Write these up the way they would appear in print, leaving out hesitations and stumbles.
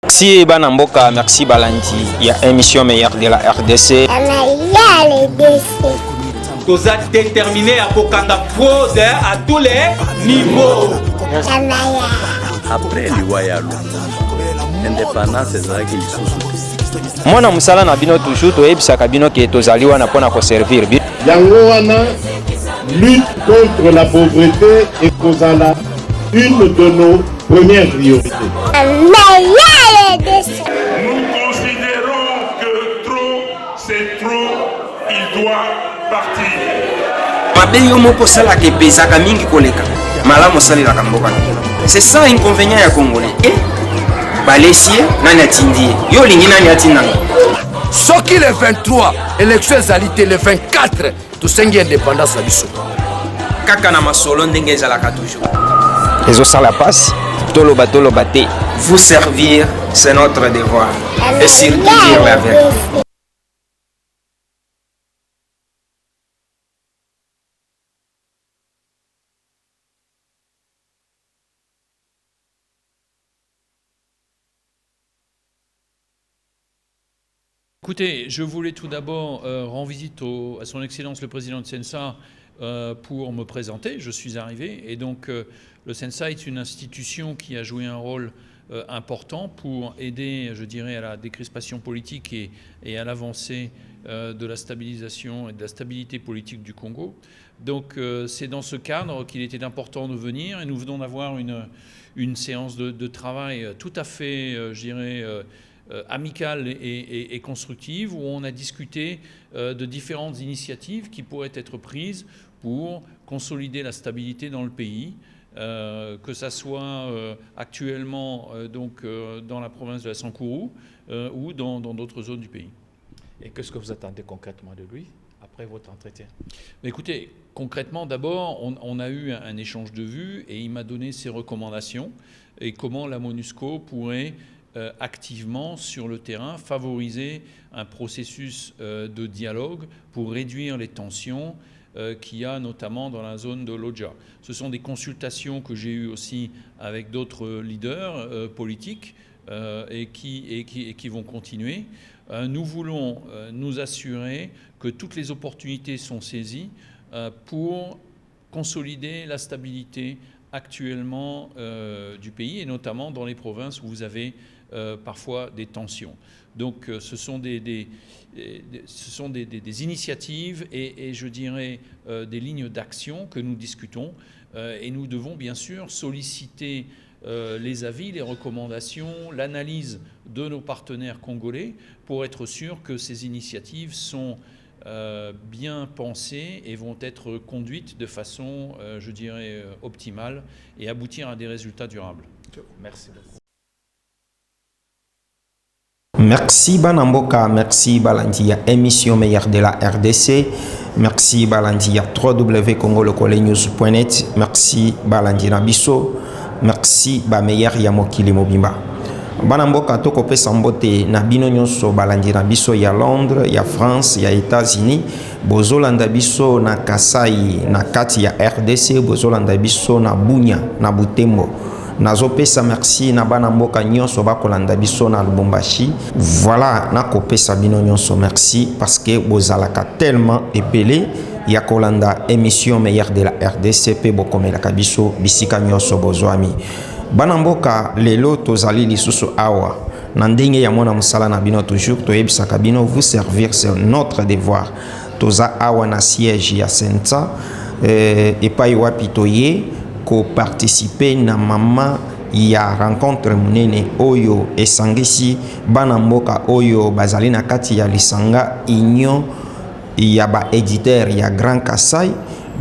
Merci Banamboka, merci Balandi. Il y a émission meilleure de la RDC. Vous êtes déterminés à Kokanga fraude à tous les niveaux. Après l'Iwayalo, l'indépendance est ça qui est Moi, je suis là toujours, qui est pour servir. Yangoana lutte contre la pauvreté et Kozala, une de nos premières priorités. Nous considérons que trop, c'est trop, il doit partir. C'est ça l'inconvénient ya Congolais. Balessier, nani atindie. Yo lingi nani atinanga. Soki le 23, élection ezalité le 24, tout sengi indépendance à biso. Kaka na masolo ndenge ezalaka toujours. Ezo sala passe, toloba te. Vous servir, c'est notre devoir. Et surtout dire la vérité. Écoutez, je voulais tout d'abord rendre visite à son Excellence le Président de Sensa pour me présenter. Je suis arrivé et donc le Sensa est une institution qui a joué un rôle important pour aider, je dirais, à la décrispation politique et à l'avancée de la stabilisation et de la stabilité politique du Congo. Donc c'est dans ce cadre qu'il était important de venir et nous venons d'avoir une séance de travail tout à fait, je dirais, amicale et constructive où on a discuté de différentes initiatives qui pourraient être prises pour consolider la stabilité dans le pays, que ça soit actuellement dans la province de la Sankourou ou dans d'autres zones du pays. Et qu'est-ce que vous attendez concrètement de lui après votre entretien? Écoutez, concrètement, d'abord, on a eu un échange de vues et il m'a donné ses recommandations et comment la MONUSCO pourrait activement sur le terrain favoriser un processus de dialogue pour réduire les tensions qu'il y a notamment dans la zone de l'Odja. Ce sont des consultations que j'ai eues aussi avec d'autres leaders politiques et qui vont continuer. Nous voulons nous assurer que toutes les opportunités sont saisies pour consolider la stabilité actuellement du pays et notamment dans les provinces où vous avez parfois des tensions. Donc ce sont des initiatives et je dirais des lignes d'action que nous discutons et nous devons bien sûr solliciter les avis, les recommandations, l'analyse de nos partenaires congolais pour être sûr que ces initiatives sont bien pensées et vont être conduites de façon, je dirais, optimale et aboutir à des résultats durables. Merci beaucoup. Merci Banamboka, merci Balandia, émission meilleure de la RDC. Merci Balandia, www.congolocolenews.net. Merci Balandia Nabiso. Merci ba meilleur ya mokili mobimba. Banamboka toko pesa mbote na bino nyonso Balandia Nabiso ya Londres, ya France, ya États-Unis. Bozolanda biso na Kasai na kati ya RDC, bozolanda biso na Bunia, na Butembo. Nazopesa merci na bana mboka nyonso bakolanda biso na Lubumbashi. Voilà, nakopesa bino nyonso merci parce que bozalaka tellement épelé ya kolanda émission meilleure de la RDCP bokomela kabiso bisika nyonso bozwami. Bana mboka lelo tozali lisusu awa na ndenge ya mona musala na bino toujours toyebisaka bino vous servir c'est notre devoir. Toza awa na siège ya Senta epai wapi toye ko participer na mama ya rencontre munene oyo esangisi bana mboka oyo bazali na kati ya lisanga union ya ba éditeur ya Grand Kasai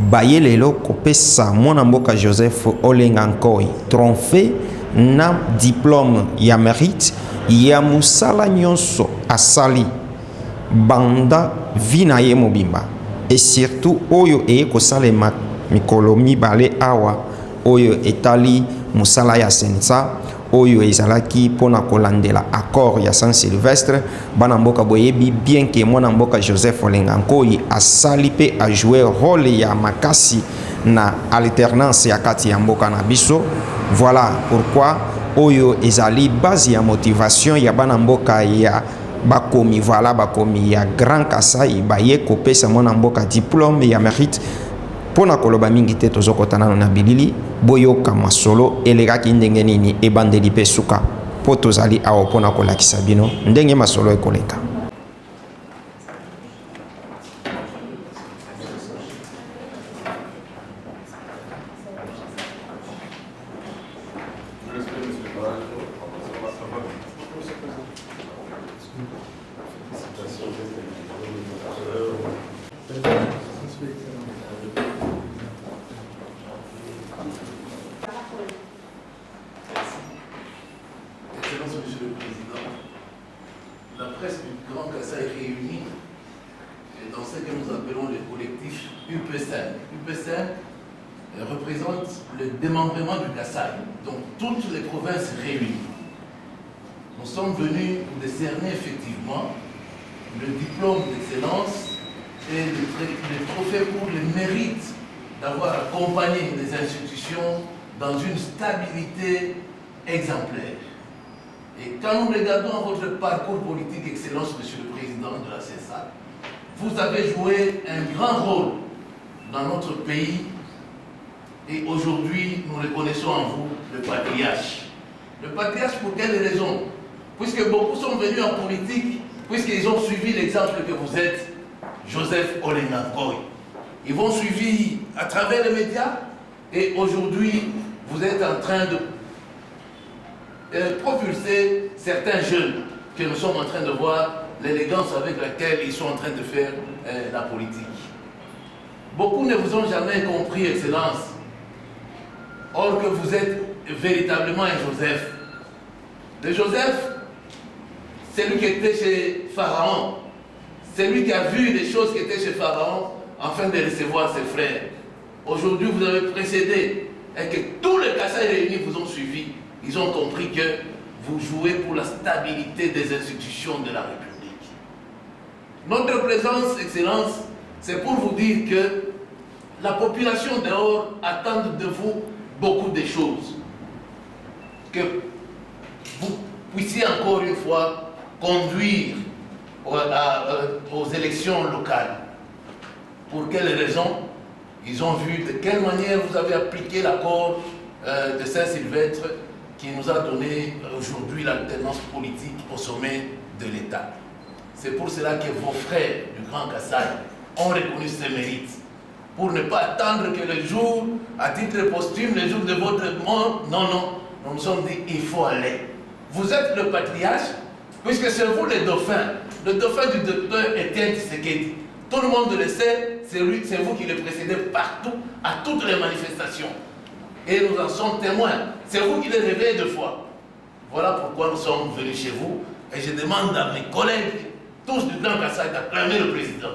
baye lelo kopesa mwana mboka Joseph Olenga Nkoi trophée na diplôme ya mérite ya musala nyonso asali banda vina ye mobimba et surtout oyo ekosalema mikolo mibale awa oyo etali musala ya Sensa oyo ezalaki pona kolandela accord ya Saint Sylvestre bana mboka boyebi bien que mwana mboka Joseph Olenga Nkoi asali pe a jouer rôle ya makasi na alternance ya kati ya mboka na biso. Voilà pourquoi oyo ezali base ya motivation ya bana mboka ya bakomi, voilà bakomi ya Grand Kasai baye kopesa mwana mboka diplôme ya mérite. Pona koloba mingi te tozokotana na bilili boyoka masolo elekaki ndenge nini ebandeli pe suka po tozali awo pona kolakisa bino ndenge masolo ekoleka. Monsieur le Président, la presse du Grand Kasai est réunie dans ce que nous appelons le collectif UP5. UP5 représente le démembrement du Kasai, donc toutes les provinces réunies. Nous sommes venus pour décerner effectivement le diplôme d'excellence et le trophée pour le mérite d'avoir accompagné les institutions dans une stabilité exemplaire. Et quand nous regardons votre parcours politique excellence, Monsieur le Président de la CESA, vous avez joué un grand rôle dans notre pays et aujourd'hui nous reconnaissons en vous le patriarche. Le patriarche pour quelle raison? Puisque beaucoup sont venus en politique, puisqu'ils ont suivi l'exemple que vous êtes, Joseph Olengakoy. Ils vont suivi à travers les médias et aujourd'hui vous êtes en train de propulser certains jeunes que nous sommes en train de voir l'élégance avec laquelle ils sont en train de faire la politique. Beaucoup ne vous ont jamais compris, Excellence, or que vous êtes véritablement un Joseph. Le Joseph, c'est lui qui était chez Pharaon, c'est lui qui a vu les choses qui étaient chez Pharaon afin de recevoir ses frères. Aujourd'hui, vous avez précédé et que tous les Kasai réunis vous ont suivi. Ils ont compris que vous jouez pour la stabilité des institutions de la République. Notre présence, Excellence, c'est pour vous dire que la population dehors attend de vous beaucoup de choses. Que vous puissiez encore une fois conduire aux élections locales. Pour quelles raisons? Ils ont vu de quelle manière vous avez appliqué l'accord de Saint-Sylvestre qui nous a donné aujourd'hui l'alternance politique au sommet de l'État. C'est pour cela que vos frères du Grand Kasai ont reconnu ces mérites. Pour ne pas attendre que le jour, à titre posthume, le jour de votre mort, non, nous nous sommes dit, il faut aller. Vous êtes le patriarche, puisque c'est vous le dauphin du docteur Étienne Tshisekedi. Tout le monde le sait, c'est vous qui le précédez partout, à toutes les manifestations. Et nous en sommes témoins. C'est vous qui les réveillez deux fois. Voilà pourquoi nous sommes venus chez vous. Et je demande à mes collègues, tous du Grand Kasai, d'acclamer le président.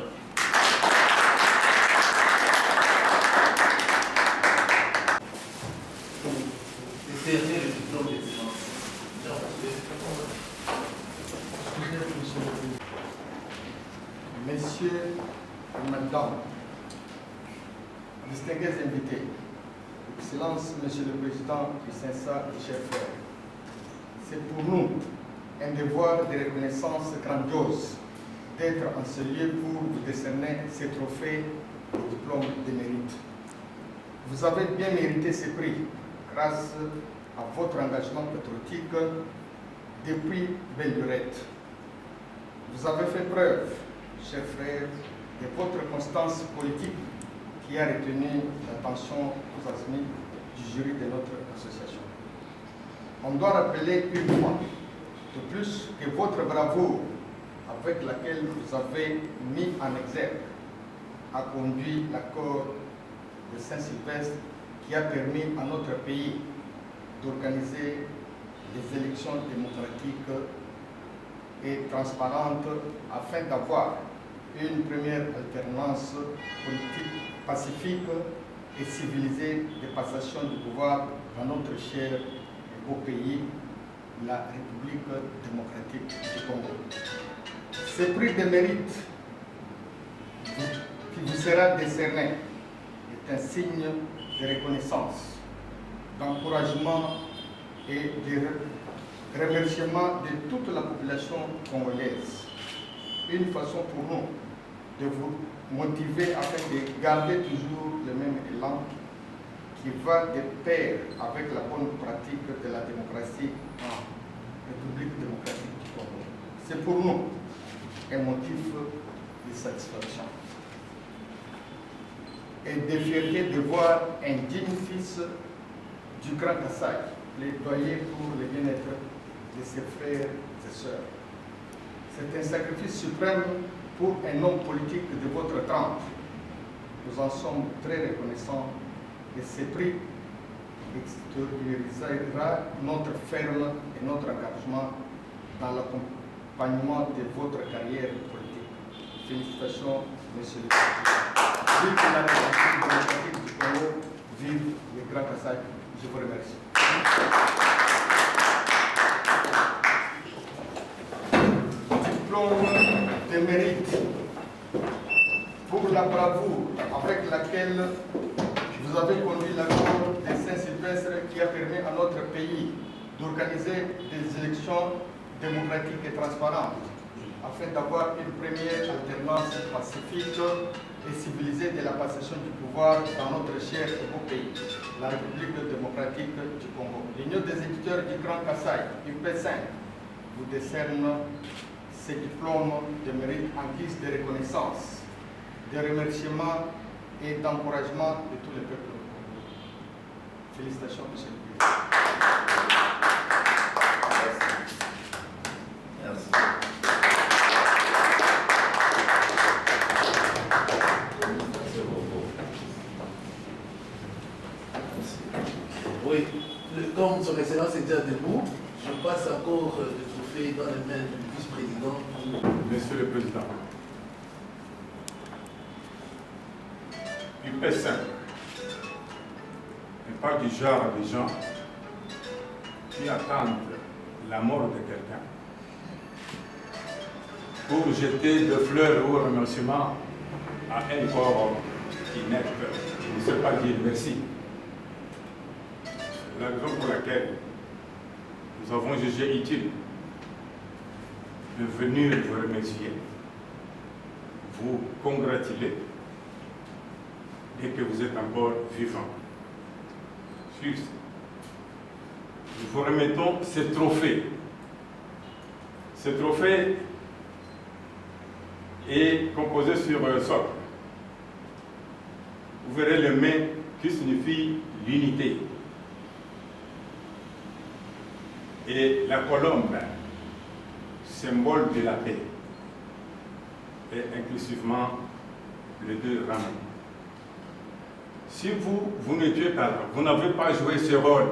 Messieurs et Madame, distingués invités, Excellence, Monsieur le Président du CENSA et chers frères, c'est pour nous un devoir de reconnaissance grandiose d'être en ce lieu pour vous décerner ces trophées et diplômes de mérite. Vous avez bien mérité ces prix grâce à votre engagement patriotique depuis belle lurette. Vous avez fait preuve, chers frères, de votre constance politique qui a retenu l'attention aux amis du jury de notre association. On doit rappeler une fois de plus que votre bravoure avec laquelle vous avez mis en exergue a conduit l'accord de Saint-Sylvestre qui a permis à notre pays d'organiser des élections démocratiques et transparentes afin d'avoir une première alternance politique pacifique et civilisée de passation du pouvoir dans notre cher et beau pays, la République démocratique du Congo. Ce prix de mérite qui vous sera décerné est un signe de reconnaissance, d'encouragement et des remerciements de toute la population congolaise. Une façon pour nous de vous motiver afin de garder toujours le même élan qui va de pair avec la bonne pratique de la démocratie en République démocratique du Congo. C'est pour nous un motif de satisfaction et de fierté de voir un digne fils du Grand Kassai plaidoyer pour le bien-être de ses frères et sœurs. C'est un sacrifice suprême pour un homme politique de votre trempe. Nous en sommes très reconnaissants et ce prix extériorisera notre ferme et notre engagement dans l'accompagnement de votre carrière politique. Félicitations, Monsieur le Président. Vive la République démocratique du Congo, vive le Grand Kassai. Je vous remercie. Diplôme de mérite pour la bravoure avec laquelle vous avez conduit l'accord de Saint-Sylvestre qui a permis à notre pays d'organiser des élections démocratiques et transparentes afin d'avoir une première alternance pacifique et civilisée de la passation du pouvoir dans notre cher et beau pays, la République démocratique du Congo. L'Union des éditeurs du Grand Kassai, UP5, vous décerne ces diplômes de mérite en guise de reconnaissance, de remerciement et d'encouragement de tous les peuples. Félicitations, Monsieur le Président. Oui, comme son Excellence est déjà debout, je passe encore le trophée dans les mains du vice-président. Monsieur le Président, UP5 n'est pas du genre des gens qui attendent la mort de quelqu'un pour jeter de fleurs ou remerciements à un corps inepte qui ne sait pas dire merci. C'est la raison pour laquelle nous avons jugé utile de venir vous remercier, vous congratuler et que vous êtes encore vivant. Juste, nous vous remettons ce trophée. Ce trophée est composé sur un socle. Vous verrez le main qui signifie l'unité. Et la colombe, symbole de la paix. Et inclusivement les deux rameaux. Si vous n'étiez pas là, vous n'avez pas joué ce rôle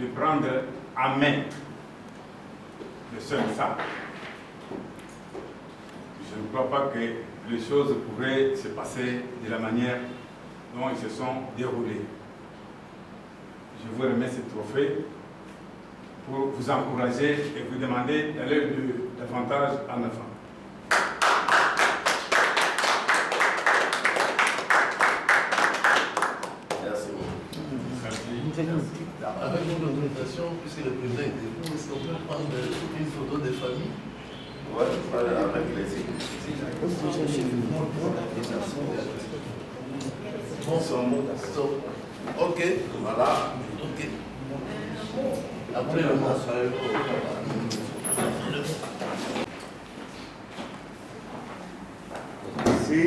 de prendre à main le seul ça, je ne crois pas que les choses pourraient se passer de la manière dont ils se sont déroulées. Je vous remets ce trophée pour vous encourager et vous demander d'aller davantage en avant. Avec une autorisation, puisque le président est debout, est-ce qu'on peut prendre une photo de famille? Oui, avec plaisir. Bon, ok, voilà. Ok. Après le mot. Si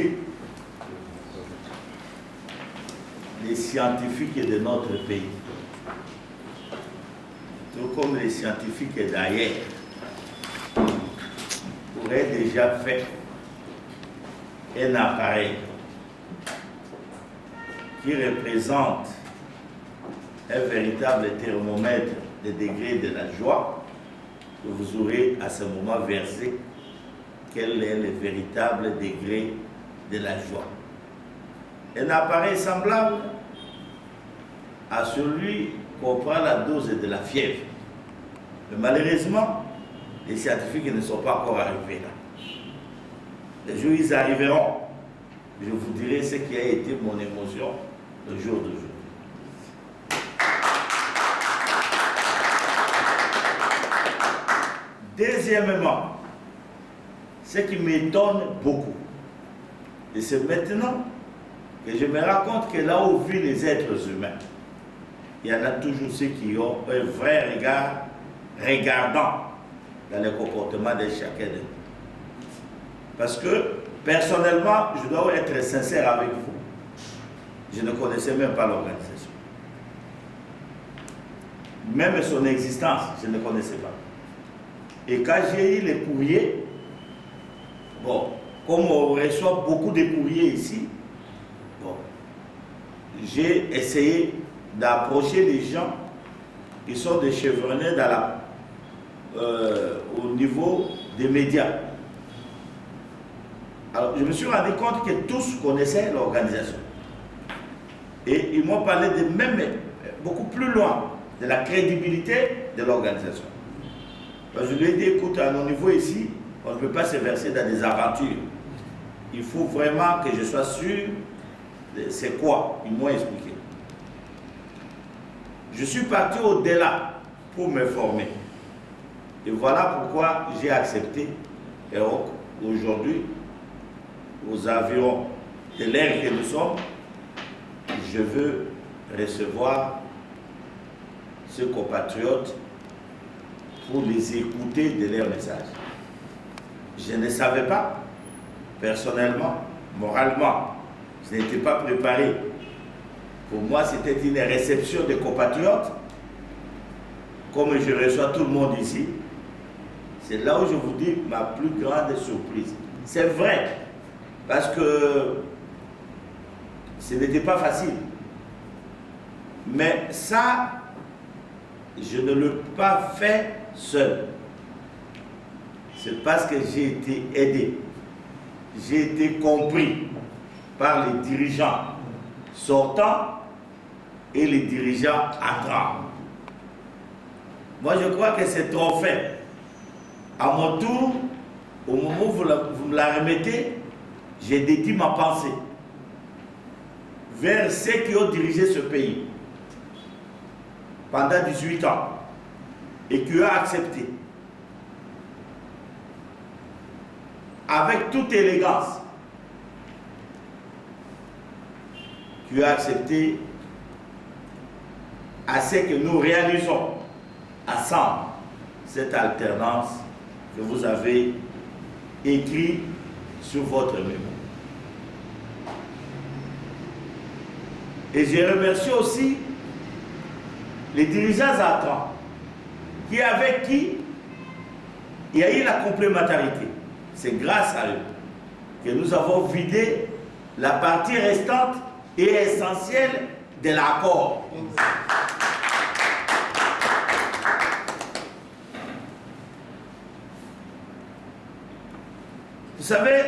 les scientifiques de notre pays, tout comme les scientifiques d'ailleurs, auraient déjà fait un appareil qui représente un véritable thermomètre des degrés de la joie, que vous aurez à ce moment versé quel est le véritable degré de la joie. Un appareil semblable à celui qu'on prend la dose de la fièvre. Mais malheureusement, les scientifiques ne sont pas encore arrivés là. Les jours ils arriveront. Je vous dirai ce qui a été mon émotion le jour d'aujourd'hui. Deuxièmement, ce qui m'étonne beaucoup, et c'est maintenant que je me rends compte que là où vivent les êtres humains, il y en a toujours ceux qui ont un vrai regard regardant dans le comportement de chacun de nous. Parce que, personnellement, je dois être sincère avec vous. Je ne connaissais même pas l'organisation. Même son existence, je ne connaissais pas. Et quand j'ai eu les courriers, bon, comme on reçoit beaucoup de courriers ici, bon, j'ai essayé d'approcher les gens qui sont des chevronnés au niveau des médias. Alors, je me suis rendu compte que tous connaissaient l'organisation. Et ils m'ont parlé de même, beaucoup plus loin, de la crédibilité de l'organisation. Je lui ai dit, écoute, à nos niveaux ici, on ne peut pas se verser dans des aventures. Il faut vraiment que je sois sûr de c'est quoi. Ils m'ont expliqué. Je suis parti au-delà pour me former. Et voilà pourquoi j'ai accepté. Et aujourd'hui, aux environs de l'ère que nous sommes, je veux recevoir ces compatriotes pour les écouter de leurs messages. Je ne savais pas, personnellement, moralement, je n'étais pas préparé. Pour moi, c'était une réception de compatriotes, comme je reçois tout le monde ici. C'est là où je vous dis ma plus grande surprise. C'est vrai, parce que ce n'était pas facile. Mais ça, je ne l'ai pas fait seul. C'est parce que j'ai été aidé. J'ai été compris par les dirigeants sortants et les dirigeants entrants. Moi, je crois que ce trophée, à mon tour, au moment où vous me la remettez, j'ai dédié ma pensée vers ceux qui ont dirigé ce pays pendant 18 ans et qui ont accepté avec toute élégance, qui ont accepté à ce que nous réalisons ensemble cette alternance que vous avez écrite sur votre mémoire. Et je remercie aussi les dirigeants entrants, avec qui il y a eu la complémentarité. C'est grâce à eux que nous avons vidé la partie restante et essentielle de l'accord. Vous savez,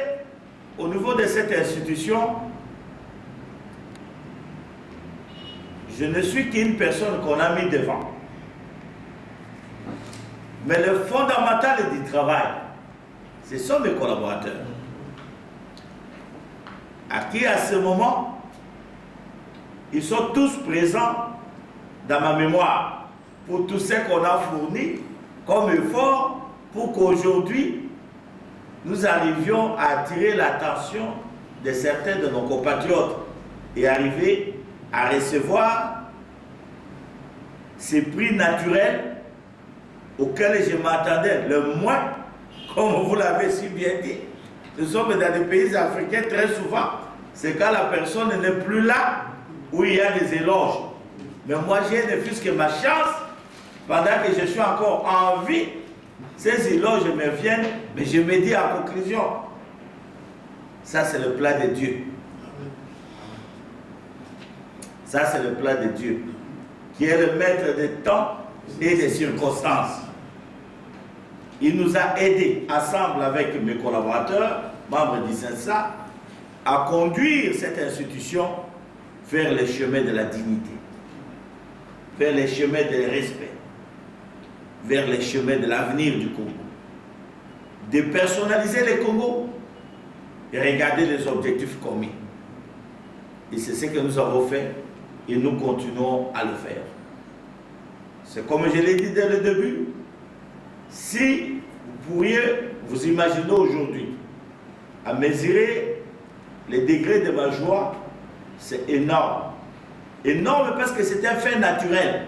au niveau de cette institution, je ne suis qu'une personne qu'on a mis devant. Mais le fondamental du travail, ce sont mes collaborateurs. À qui, à ce moment, ils sont tous présents dans ma mémoire pour tout ce qu'on a fourni comme effort pour qu'aujourd'hui, nous arrivions à attirer l'attention de certains de nos compatriotes et arriver à recevoir ces prix naturels auxquels je m'attendais le moins, comme vous l'avez si bien dit. Nous sommes dans des pays africains très souvent, c'est quand la personne n'est plus là où il y a des éloges. Mais moi j'ai ne fût-ce que ma chance, pendant que je suis encore en vie, ces éloges me viennent, mais je me dis en conclusion, ça c'est le plan de Dieu. Ça c'est le plan de Dieu, qui est le maître des temps et des circonstances. Il nous a aidés, ensemble avec mes collaborateurs, membres du CENSA, à conduire cette institution vers les chemins de la dignité, vers les chemins du respect, vers les chemins de l'avenir du Congo. De personnaliser le Congo et regarder les objectifs communs. Et c'est ce que nous avons fait et nous continuons à le faire. C'est comme je l'ai dit dès le début, Si vous pourriez vous imaginer aujourd'hui, à mesurer les degrés de ma joie, c'est énorme. Énorme parce que c'est un fait naturel.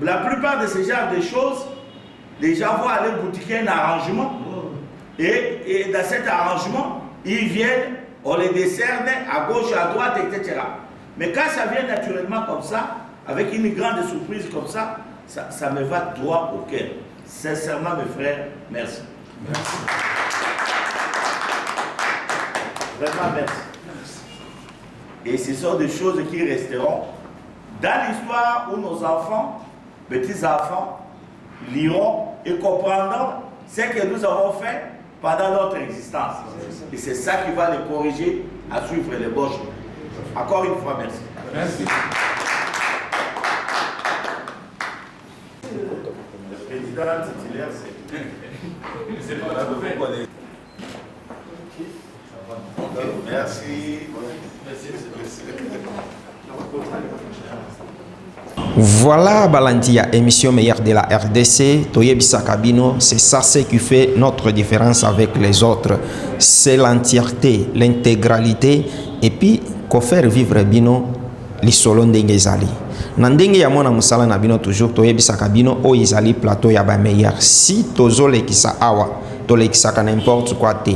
La plupart de ce genre de choses, les gens vont aller boutiquer un arrangement et dans cet arrangement, ils viennent, on les décerne à gauche, à droite, etc. Mais quand ça vient naturellement comme ça, avec une grande surprise comme ça, ça me va droit au cœur. Sincèrement, mes frères, merci. Merci. Vraiment, merci. Et ce sont des choses qui resteront dans l'histoire où nos enfants, petits-enfants, liront et comprendront ce que nous avons fait pendant notre existence. Et c'est ça qui va les corriger à suivre les bons chemins. Encore une fois, merci. Merci. Le président titulaire, c'est pas là. Merci. Voilà Balandia, émission meilleure de la RDC. Toyebisa Kabino, c'est ça ce qui fait notre différence avec les autres. C'est l'entièreté, l'intégralité et puis qu'on faire vivre bino l'isolo ndenge ezali. Na ndenge ya mona musala na bino toujours toyebisa Kabino o ezali plateau ya ba meilleur. Si tozolekisa awa, tolekisaka n'importe quoi te.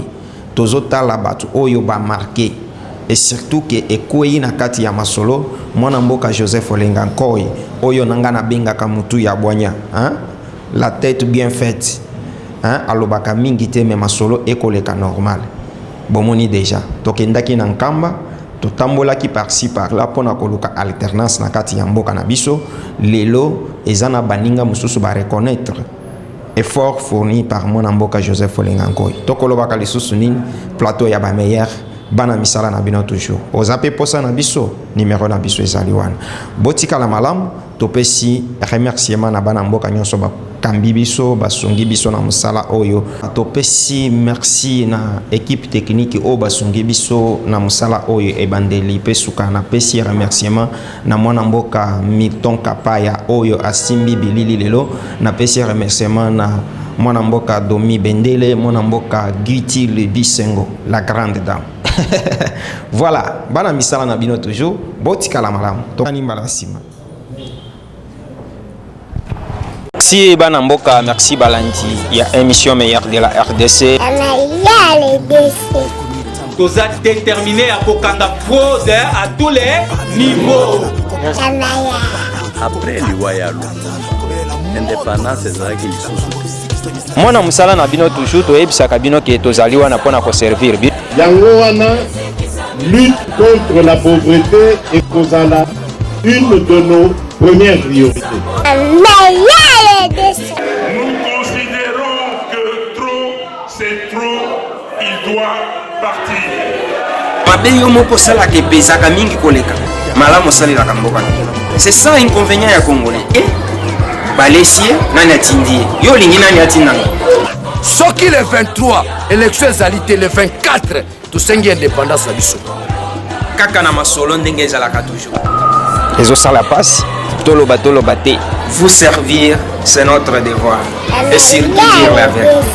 Tozotala batu oyo ba marqué. Et surtout que ekoyi na kati ya masolo mwana mboka Joseph Olenga Nkoy oyo nanga na benga kamutu ya bwanya, hein? La tête bien faite, hein? Alobaka mingi te me masolo ekoleka normal. Bomoni déjà tokendaki na nkamba totambolaki par-ci par-là pona koluka alternance na kati ya mboka na biso lelo ezana baninga mususu ba reconnaître effort fourni par mwana mboka Joseph Olenga Nkoy. Tokolobaka lisusu nini plateau ya ba meilleur bana misala na bino toujours ozape posa na biso numéro na biso ezali wana botika la malam topesi remerciement na bana mboka nyonso ba kambi biso basungi biso na musala oyo topesi merci na équipe technique o basungi biso na musala oyo ebandeli pesuka na pesi remerciement na mwana mboka Milton Kapaya oyo asimbi bilili lelo na pesi remerciement na mwana mboka Domi Bendele mwana mboka Guiti le Bisengo la grande dame. Voilà, bana misala na bino toujours, botika la malamu. Tokani mbala sima. Merci bana mboka, merci Balandi. Il y a émission meilleure de la RDC. Vous êtes déterminé à kokanga fraude à tous les niveaux. Après l'Iwayalo, indépendance ezalaki lisusu. Mwana musala na bino toujours toyebisaka bino ke tozaliwa na pona ko servir. Yango wana lutte contre la pauvreté et kozala une de nos premières priorités. Nous considérons que trop, c'est trop, il doit partir. Mabeyo moko sala ke pesaka mingi koleka. Malamu salila kamboka. C'est ça inconvénient ya Congolais. Balesie nani atindie. Yo lingi nani atinanga. Soki le 23, élection ezalité le 24, tosengi indépendance na biso. Kaka na masolo ndenge ezalaka toujours. Ezo sala passe, toloba te. Vous servir, c'est notre devoir. Et surtout dire la vérité.